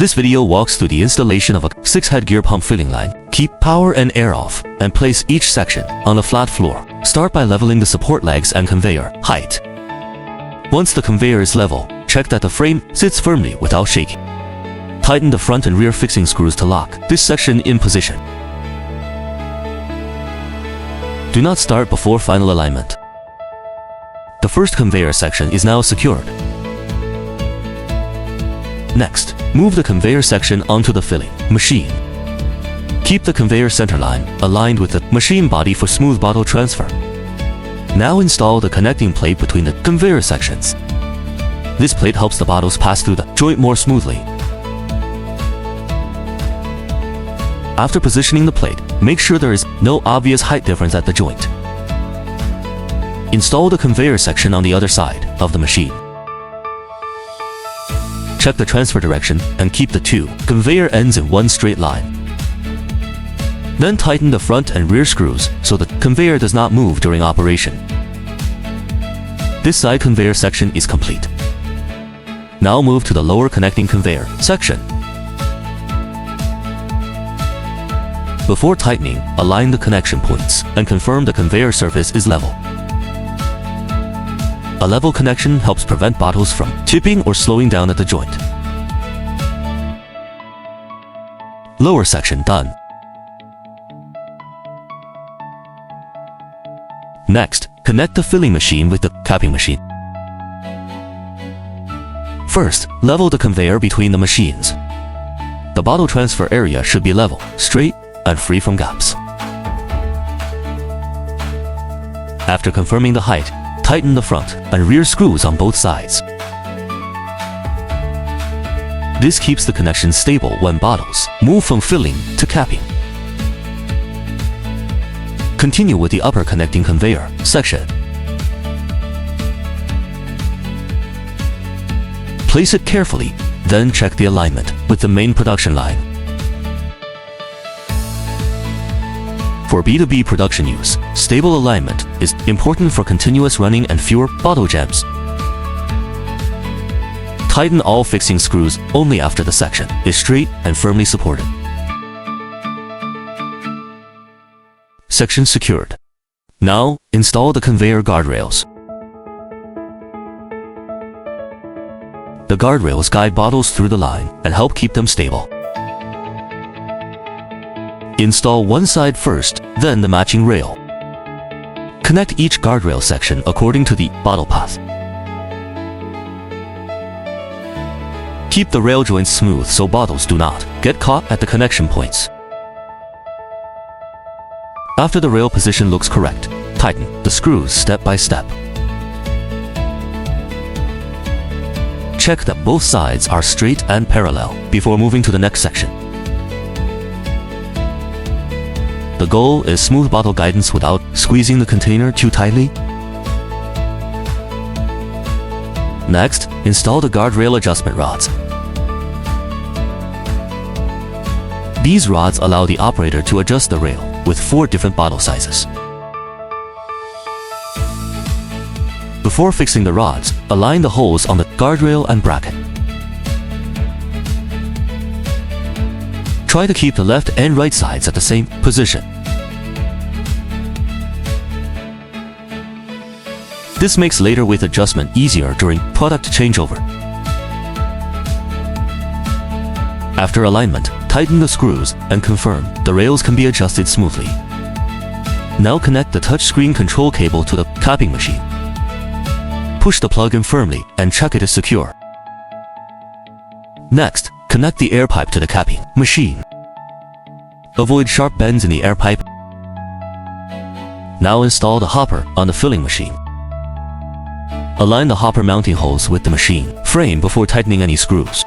This video walks through the installation of a 6-head gear pump filling line. Keep power and air off, and place each section on a flat floor. Start by leveling the support legs and conveyor height. Once the conveyor is level, check that the frame sits firmly without shaking. Tighten the front and rear fixing screws to lock this section in position. Do not start before final alignment. The first conveyor section is now secured. Next, move the conveyor section onto the filling machine. Keep the conveyor center line aligned with the machine body for smooth bottle transfer. Now install the connecting plate between the conveyor sections. This plate helps the bottles pass through the joint more smoothly. After positioning the plate, make sure there is no obvious height difference at the joint. Install the conveyor section on the other side of the machine. Check the transfer direction and keep the two conveyor ends in one straight line. Then tighten the front and rear screws so the conveyor does not move during operation. This side conveyor section is complete. Now move to the lower connecting conveyor section. Before tightening, align the connection points and confirm the conveyor surface is level. A level connection helps prevent bottles from tipping or slowing down at the joint. Lower section done. Next, connect the filling machine with the capping machine. First, level the conveyor between the machines. The bottle transfer area should be level, straight, and free from gaps. After confirming the height, tighten the front and rear screws on both sides. This keeps the connection stable when bottles move from filling to capping. Continue with the upper connecting conveyor section. Place it carefully, then check the alignment with the main production line. For B2B production use, stable alignment is important for continuous running and fewer bottle jams. Tighten all fixing screws only after the section is straight and firmly supported. Section secured. Now, install the conveyor guardrails. The guardrails guide bottles through the line and help keep them stable. Install one side first, then the matching rail. Connect each guardrail section according to the bottle path. Keep the rail joints smooth so bottles do not get caught at the connection points. After the rail position looks correct, tighten the screws step by step. Check that both sides are straight and parallel before moving to the next section. The goal is smooth bottle guidance without squeezing the container too tightly. Next, install the guardrail adjustment rods. These rods allow the operator to adjust the rail with 4 different bottle sizes. Before fixing the rods, align the holes on the guardrail and bracket. Try to keep the left and right sides at the same position. This makes later width adjustment easier during product changeover. After alignment, tighten the screws and confirm the rails can be adjusted smoothly. Now connect the touchscreen control cable to the capping machine. Push the plug in firmly and check it is secure. Next, connect the air pipe to the capping machine. Avoid sharp bends in the air pipe. Now install the hopper on the filling machine. Align the hopper mounting holes with the machine frame before tightening any screws.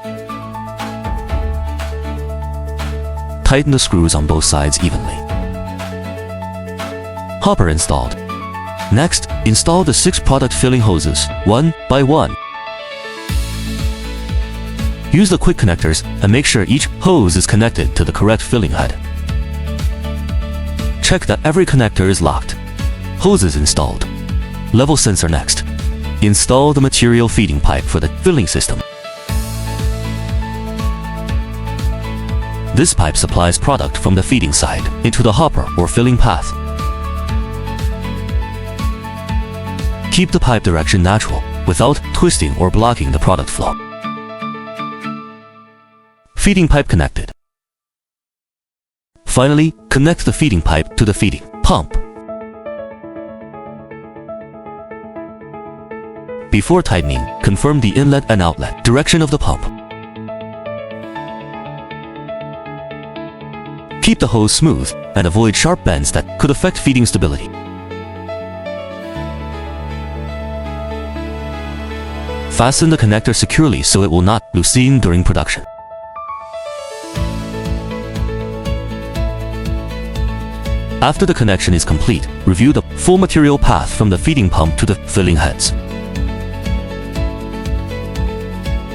Tighten the screws on both sides evenly. Hopper installed. Next, install the 6 product filling hoses, one by one. Use the quick connectors and make sure each hose is connected to the correct filling head. Check that every connector is locked. Hoses installed. Level sensor next. Install the material feeding pipe for the filling system. This pipe supplies product from the feeding side into the hopper or filling path. Keep the pipe direction natural without twisting or blocking the product flow. Feeding pipe connected. Finally, connect the feeding pipe to the feeding pump. Before tightening, confirm the inlet and outlet direction of the pump. Keep the hose smooth and avoid sharp bends that could affect feeding stability. Fasten the connector securely so it will not loosen during production. After the connection is complete, review the full material path from the feeding pump to the filling heads.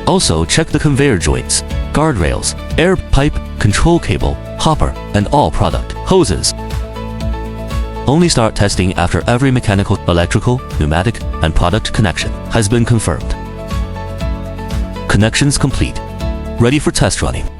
Also check the conveyor joints, guardrails, air pipe, control cable, hopper, and all product hoses. Only start testing after every mechanical, electrical, pneumatic, and product connection has been confirmed. Connections complete. Ready for test running.